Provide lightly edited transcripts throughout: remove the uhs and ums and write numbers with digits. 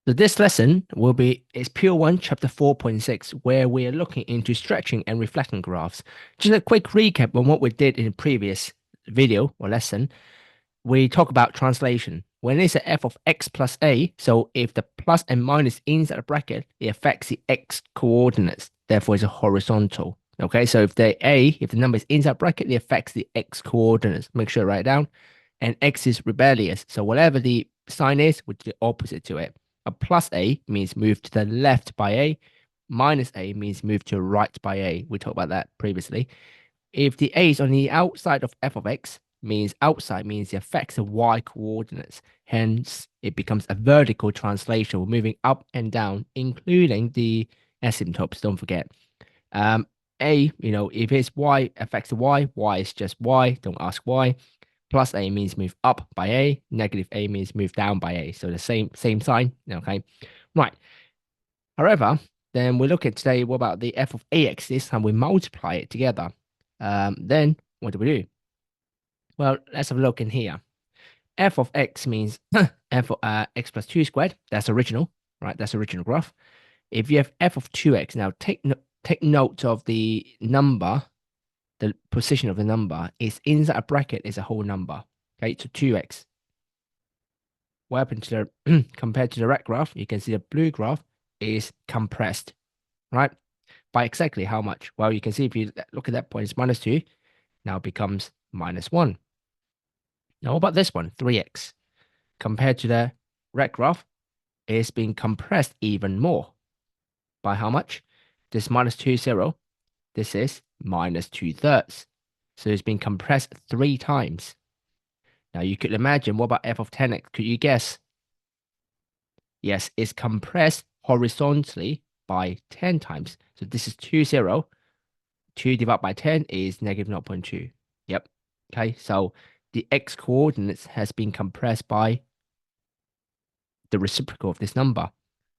So this lesson will be it's Pure 1 chapter 4.6 where we are looking into stretching and reflecting graphs. Just a quick recap on what we did in the previous video or lesson. We talk about translation. When it's a f of x plus a, so if the plus and minus inside the bracket, it affects the x coordinates. Therefore, it's a horizontal. Okay, so if the number is inside bracket, it affects the x coordinates. Make sure to write it down. And x is rebellious. So whatever the sign is, which is the opposite to it. A plus a means move to the left by a. Minus a means move to right by a. We talked about that previously. If the a is on the outside of f of x, means outside means it affects the y coordinates. Hence, it becomes a vertical translation. We're moving up and down, including the asymptotes. Don't forget. If it's y affects the y is just y. Don't ask why. Plus a means move up by a. Negative a means move down by a. So the same sign. Okay, right. However, then we look at today. What about the f of ax? This time we multiply it together. Then what do we do? Well, let's have a look in here. F of x means f of x plus 2 squared. That's original, right? That's original graph. If you have f of 2x, now take note of the number, the position of the number is inside a bracket is a whole number. Okay, so 2x. What happened to the compared to the red graph? You can see the blue graph is compressed, right? By exactly how much? Well, you can see if you look at that point, it's minus 2, now becomes minus 1. Now, what about this one, 3x? Compared to the red graph, it's being compressed even more. By how much? This minus 2, 0. This is minus 2/3. So it's been compressed 3 times. Now, you could imagine, what about f of 10x? Could you guess? Yes, it's compressed horizontally by 10 times. So this is 2, 0. 2 divided by 10 is negative 0.2. Yep. Okay, so the x coordinates has been compressed by the reciprocal of this number.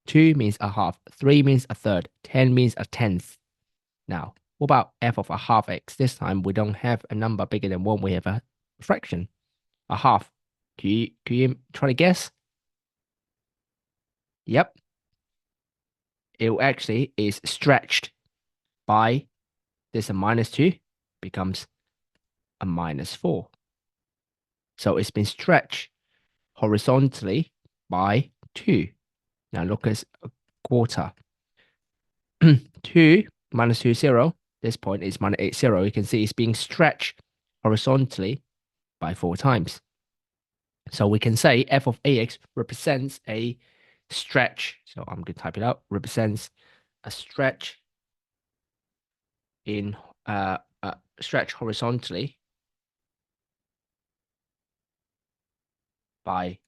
2 means a half, 3 means a third, 10 means a tenth. Now, what about f of a half x? This time we don't have a number bigger than 1, we have a fraction, a half. Can you try to guess? Yep. It actually is stretched by this, a minus 2 becomes a minus 4. So it's been stretched horizontally by 2. Now look at a quarter. 2 minus 2, 0. This point is minus 8, 0. You can see it's being stretched horizontally by 4 times. So we can say f of ax represents a stretch. So I'm going to type it out. Represents a stretch in stretch horizontally by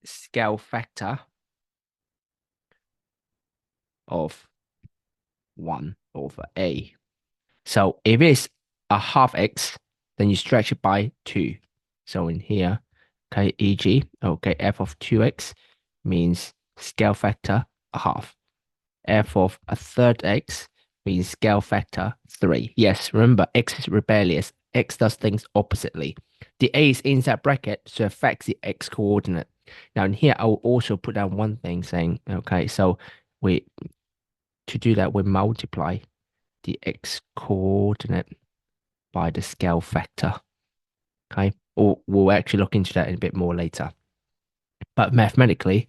scale factor of 1 over a. So if it's a half x, then you stretch it by 2. So in here, okay, e.g., okay, f of 2x means scale factor a half. F of a third x means scale factor 3. Yes, remember, x is rebellious. X does things oppositely. The a is inside bracket, so it affects the x coordinate. Now in here, I will also put down one thing saying, okay, so to do that, we multiply the x coordinate by the scale factor. Okay, or we'll actually look into that in a bit more later. But mathematically,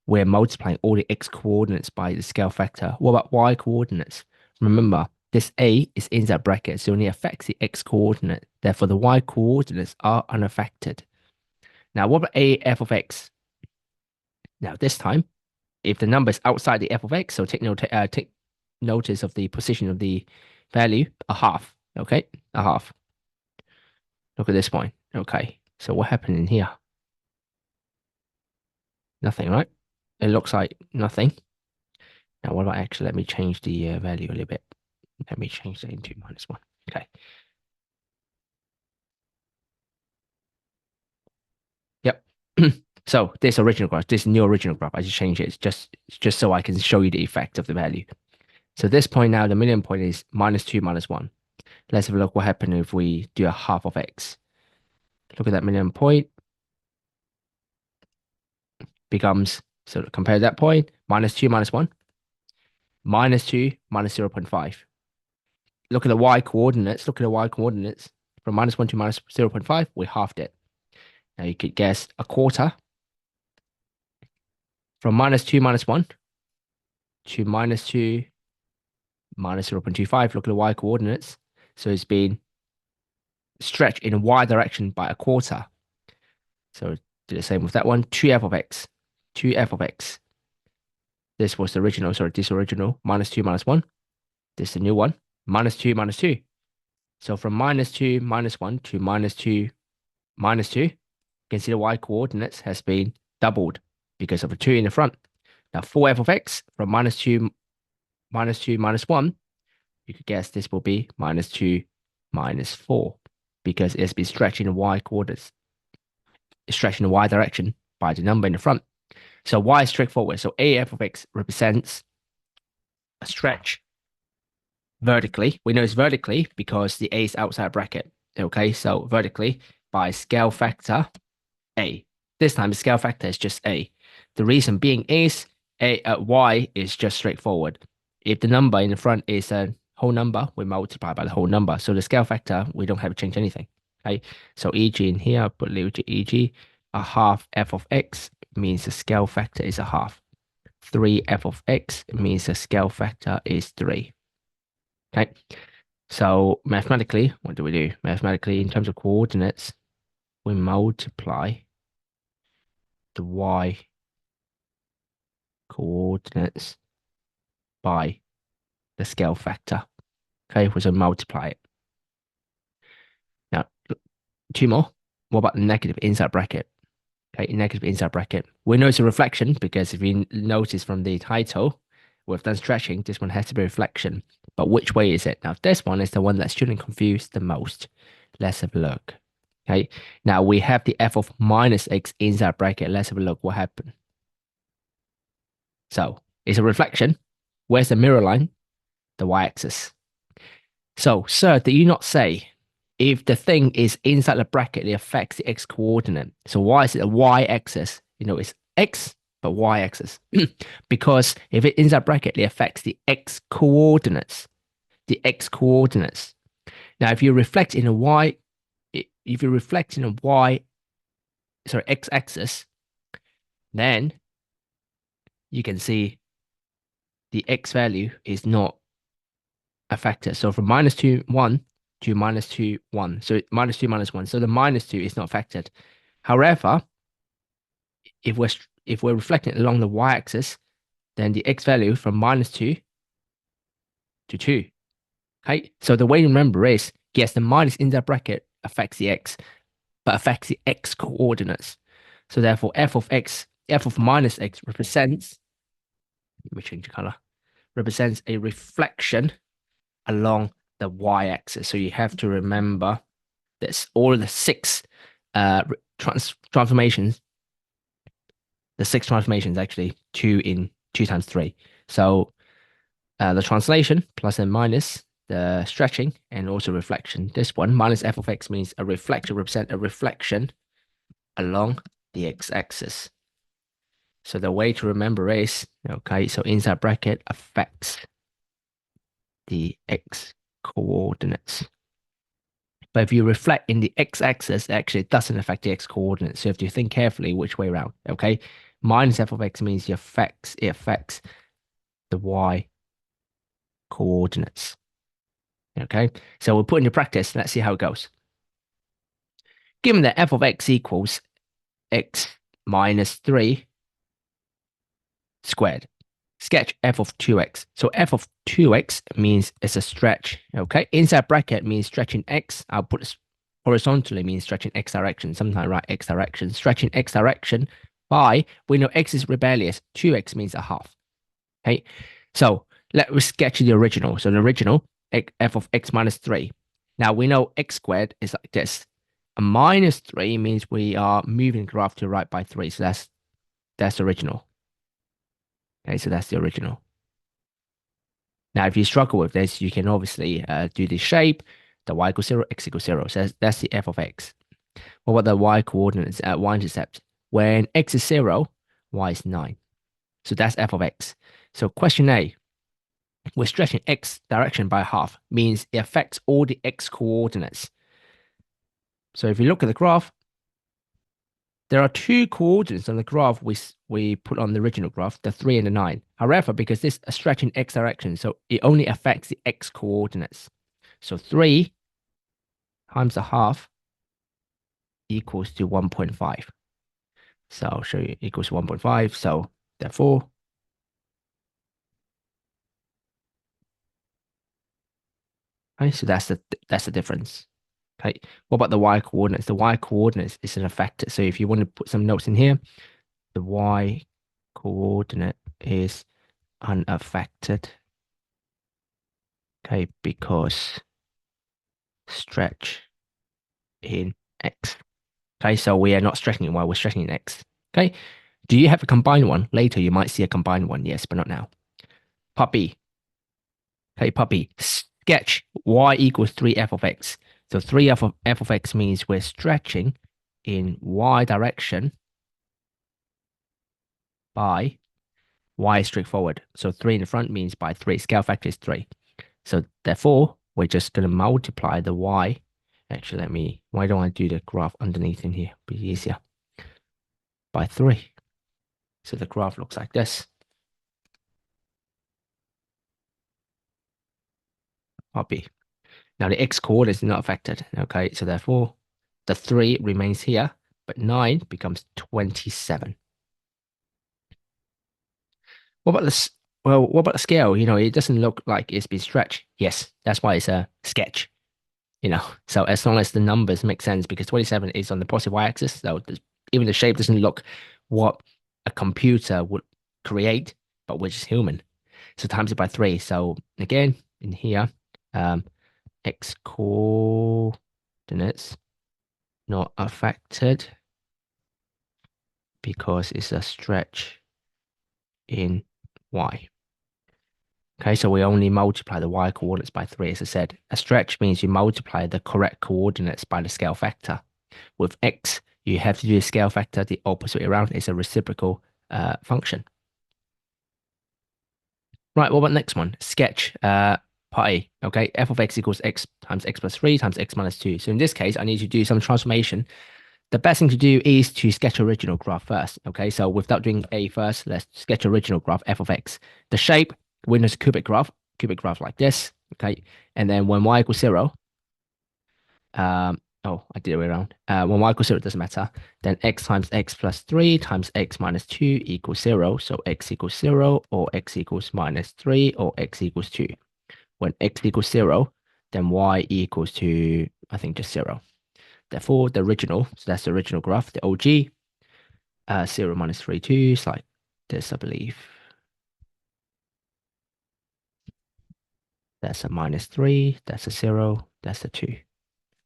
we're multiplying all the x coordinates by the scale factor. What about y coordinates? Remember, this a is inside bracket, so it only affects the x coordinate. Therefore, the y coordinates are unaffected. Now, what about a f of x? Now, this time, if the number is outside the f of x, so take notice of the position of the value, a half. Okay, a half. Look at this point. Okay, so what happened in here? Nothing, right? It looks like nothing. Now, what about actually, let me change the value a little bit. Let me change that into -1. Okay. Yep. So this original graph, this new original graph, I just changed it. It's just so I can show you the effect of the value. So this point now, the million point is -2 -1. Let's have a look what happened if we do a half of x. Look at that million point. Becomes So compare that point, -2, -1, -2, -0.5. Look at the y coordinates. Look at the y coordinates. From -1 to -0.5, we halved it. Now you could guess a quarter. From -2, -1 to -2, -0.25. Look at the y coordinates. So it's been stretched in a y direction by a quarter. So do the same with that one. 2f of x. 2f of x. This was the original. Sorry, this original. -2, -1. This is the new one. -2, -2. So from -2, -1 to -2, -2, you can see the y coordinates has been doubled because of the 2 in the front. Now 4f of x from -2, -2, -1, you could guess this will be -2, -4 because it's been stretching the y coordinates, stretching the y direction by the number in the front. So y is straightforward. So af of x represents a stretch vertically. We know it's vertically because the a is outside bracket. Okay, so vertically by scale factor a. This time the scale factor is just a. The reason being is y is just straightforward. If the number in the front is a whole number, we multiply by the whole number. So the scale factor, we don't have to change anything. Okay, so e.g. in here, I'll put little e.g. a half f of x means the scale factor is a half. 3f of x means the scale factor is 3. Okay, so mathematically, what do we do? Mathematically, in terms of coordinates, we multiply the y coordinates by the scale factor. Okay, we will multiply it. Now, two more. What about the negative inside bracket? Okay, negative inside bracket. We know it's a reflection because if you notice from the title, we've done stretching, this one has to be reflection. But which way is it? Now, this one is the one that students confuse the most. Let's have a look. Okay, now we have the f of -x inside bracket. Let's have a look what happened. So it's a reflection. Where's the mirror line? The y-axis. So, sir, did you not say if the thing is inside the bracket, it affects the x coordinate? So why is it a y-axis? You know, it's x, but y-axis. Because if it's inside bracket, it affects the x coordinates. The x coordinates. Now, if you reflect in a y, if you reflect in a x-axis, then you can see the x value is not affected. So from -2, 1 to -2, 1. So -2, -1. So the -2 is not affected. However, if we're reflecting along the y-axis, then the x value from -2 to 2. Okay, so the way to remember is, yes, the minus in that bracket affects the x, but affects the x coordinates. So therefore, f of -x represents, let me change the color, represents a reflection along the y-axis. So you have to remember this, all of the 6 transformations, the 6 transformations actually, 2 times 3. So the translation, plus and minus, the stretching, and also reflection. This one, minus f of x, means a reflection, represent a reflection along the x-axis. So the way to remember is, okay, so inside bracket affects the x coordinates. But if you reflect in the x-axis, actually it doesn't affect the x coordinates. So you have to think carefully which way around, okay? Minus f of x means it affects the y coordinates. Okay, so we'll put into practice. Let's see how it goes. Given that f of x equals x minus 3 squared, sketch f of 2x. So f of 2x means it's a stretch. Okay, inside bracket means stretching x. I'll put it horizontally, means stretching x direction. Sometimes write x direction. Stretching x direction by, we know x is rebellious. 2x means a half. Okay, so let's sketch the original. So the original, f of x minus 3. Now we know x squared is like this. A minus 3 means we are moving the graph to the right by 3. So that's the original. Okay, so that's the original. Now, if you struggle with this, you can obviously do the shape, the y equals 0, x equals 0. So that's the f of x. What about the y coordinates at y-intercept? When x is 0, y is 9. So that's f of x. So question A, we're stretching x direction by half, means it affects all the x coordinates. So if you look at the graph, there are two coordinates on the graph we put on the original graph, the 3 and the 9. However, because this is stretching x direction, so it only affects the x coordinates. So 3 times a half equals to 1.5. So I'll show you equals 1.5. So therefore, okay, so that's the difference. Okay. What about the y coordinates? The y coordinates is an affected. So if you want to put some notes in here, the y coordinate is unaffected. Okay, because stretch in x. Okay, so we are not stretching in y, we're stretching in x. Okay. Do you have a combined one? Later you might see a combined one, yes, but not now. Part B. Okay, part B. Sketch y equals 3f of x. So 3f of x means we're stretching in y direction by y is straightforward. So 3 in the front means by 3. Scale factor is 3. So therefore, we're just going to multiply the y. Actually, why don't I do the graph underneath in here? Be easier. By 3. So the graph looks like this. Part B. Now the x coordinate is not affected. Okay, so therefore, the 3 remains here, but 9 becomes 27. What about this? Well, what about the scale? It doesn't look like it's been stretched. Yes, that's why it's a sketch. So as long as the numbers make sense, because 27 is on the positive y-axis, so even the shape doesn't look what a computer would create, but we're just human. So times it by 3. So again, in here, x coordinates not affected because it's a stretch in y. Okay, so we only multiply the y coordinates by 3. As I said, a stretch means you multiply the correct coordinates by the scale factor. With x, you have to do the scale factor the opposite way around. It's a reciprocal function. Right, what about the next one? Sketch part A. Okay, f of x equals x times x plus 3 times x minus 2. So in this case, I need to do some transformation. The best thing to do is to sketch original graph first. Okay, so without doing A first, let's sketch original graph f of x. The shape, when it's a cubic graph like this. Okay, and then when y equals 0, oh, I did it way around. When y equals 0, it doesn't matter. Then x times x plus 3 times x minus 2 equals 0. So x equals 0, or x equals minus 3, or x equals 2. When x equals 0, then y equals to, I think, just 0. Therefore, the original, so that's the original graph, the OG, 0 minus 3, 2, is like this, I believe. That's a minus 3, that's a 0, that's a 2.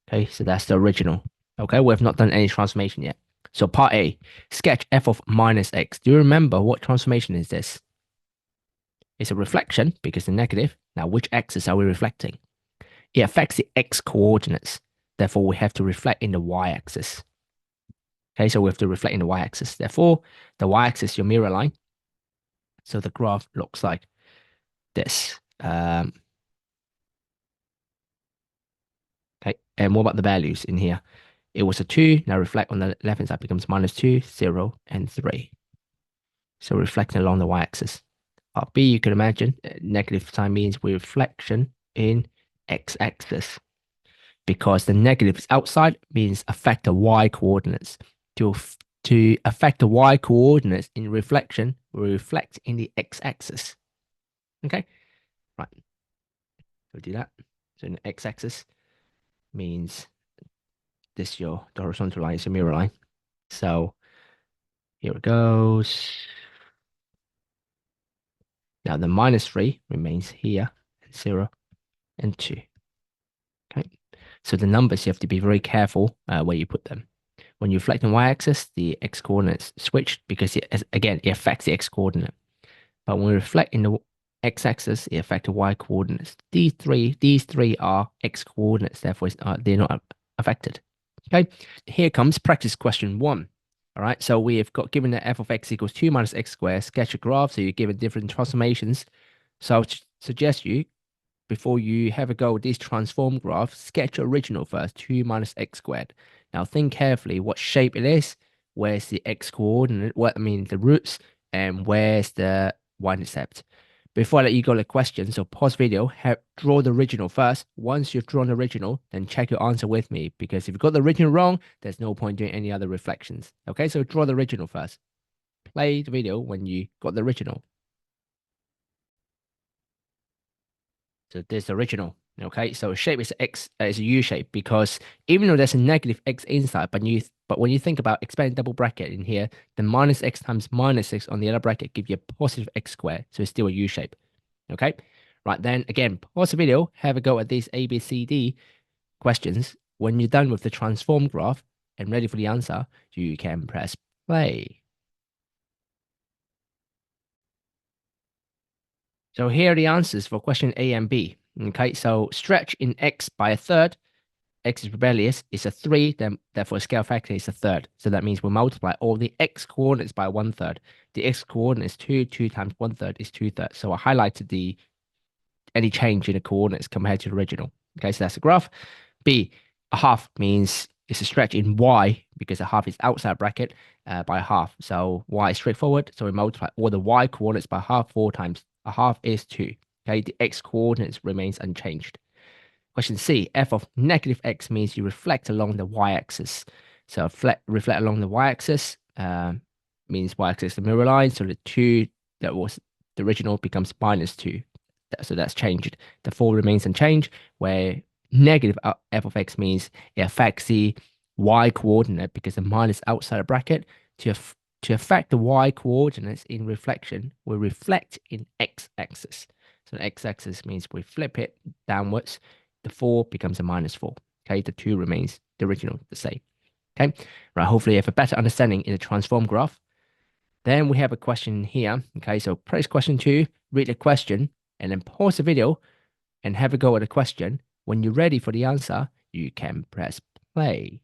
Okay, so that's the original. Okay, we have not done any transformation yet. So part A, sketch f of minus x. Do you remember what transformation is this? It's a reflection because the negative. Now, which axis are we reflecting? It affects the x coordinates. Therefore, we have to reflect in the y-axis. Okay, so we have to reflect in the y-axis. Therefore, the y-axis is your mirror line. So the graph looks like this. Okay, and what about the values in here? It was a 2. Now reflect on the left-hand side becomes minus 2, 0, and 3. So reflecting along the y-axis. Part B, you can imagine, negative sign means we reflection in x-axis. Because the negative is outside means affect the y coordinates. To affect the y coordinates in reflection, we reflect in the x-axis. Okay, right. So do that. So in the x-axis means this the horizontal line is a mirror line. So here it goes. Now the minus 3 remains here, and 0 and 2. Okay, so the numbers you have to be very careful where you put them. When you reflect on y-axis, the x-coordinates switch because again, it affects the x-coordinate. But when we reflect in the x-axis, it affects the y-coordinates. These three are x-coordinates, therefore they're not affected. Okay, here comes practice question 1. All right, so we have got given that f of x equals 2 minus x squared, sketch a graph. So you're given different transformations. So I would suggest you, before you have a go with this transform graph, sketch your original first, 2 minus x squared. Now think carefully what shape it is, where's the x coordinate, what I mean the roots, and where's the y-intercept. Before I let you go to the question, so pause video, draw the original first. Once you've drawn the original, then check your answer with me, because if you got the original wrong, there's no point doing any other reflections. Okay, so draw the original first. Play the video when you got the original. So this original. Okay, so shape is X is a U shape because even though there's a negative X inside, but when you think about expanding double bracket in here, the minus X times minus X on the other bracket give you a positive X squared. So it's still a U shape. Okay. Right then again, pause the video, have a go at these A, B, C, D questions. When you're done with the transform graph and ready for the answer, you can press play. So here are the answers for question A and B. Okay, so stretch in X by a third. X is rebellious, it's a 3, then therefore scale factor is a third. So that means we'll multiply all the X coordinates by 1/3. The X coordinate is 2, 2 times 1/3 is 2/3. So I highlighted the any change in the coordinates compared to the original. Okay, so that's the graph. B, a half means it's a stretch in Y because a half is outside bracket by a half. So Y is straightforward. So we multiply all the Y coordinates by half 4 times. A half is 2. Okay, the X coordinates remains unchanged. Question C, f of negative x means you reflect along the y-axis. So reflect along the y-axis means y-axis the mirror line. So the 2 that was the original becomes -2. So that's changed. The 4 remains unchanged, where negative f of x means it affects the y coordinate because the minus outside the bracket. To affect the y coordinates in reflection, we reflect in x-axis. So the x-axis means we flip it downwards. The 4 becomes a -4. Okay, the 2 remains the original, the same. Okay, right. Hopefully, you have a better understanding in the transform graph. Then we have a question here. Okay, so press question 2, read the question, and then pause the video and have a go at the question. When you're ready for the answer, you can press play.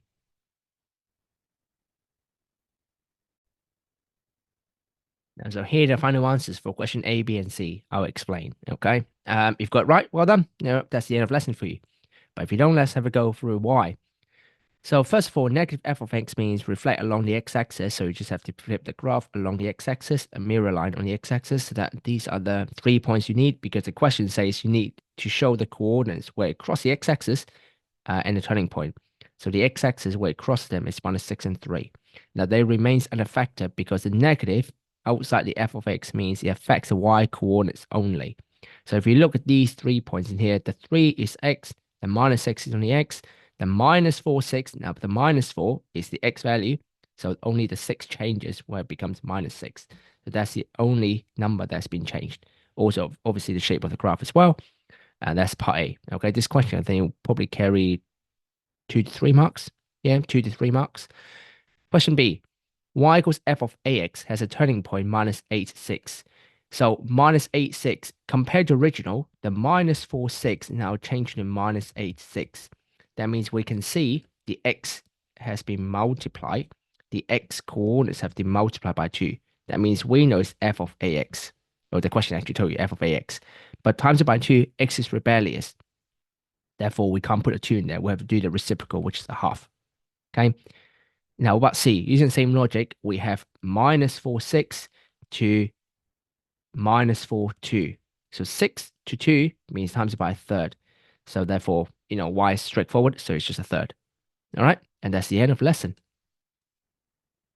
And so here are the final answers for question A, B, and C. I'll explain. Okay, you've got it right. Well done. That's the end of lesson for you. But if you don't, let's have a go through why. So first of all, negative f of x means reflect along the x-axis. So you just have to flip the graph along the x-axis, a mirror line on the x-axis. So that these are the 3 points you need because the question says you need to show the coordinates where it crosses the x-axis and the turning point. So the x-axis where it crosses them is -6 and 3. Now they remains unaffected because the negative outside the f of x means it affects the y coordinates only. So if you look at these 3 points in here, the 3 is x, the -6 is on the x, the -4, 6. Now the -4 is the x value. So only the 6 changes where it becomes -6. So that's the only number that's been changed. Also, obviously, the shape of the graph as well. And that's part A. Okay, this question I think will probably carry 2 to 3 marks. Yeah, 2 to 3 marks. Question B. Y equals f of ax has a turning point -8, 6. So -8, 6. Compared to original, the -4, 6 now changed to -8, 6. That means we can see the x has been multiplied. The x coordinates have been multiplied by 2. That means we know it's f of ax. Well, the question actually told you f of ax. But times it by 2, x is rebellious. Therefore, we can't put a 2 in there. We have to do the reciprocal, which is a half. Okay. Now, about C, using the same logic, we have -4, 6 to -4, 2. So 6 to 2 means times it by a third. So therefore, y is straightforward. So it's just a third. All right. And that's the end of the lesson.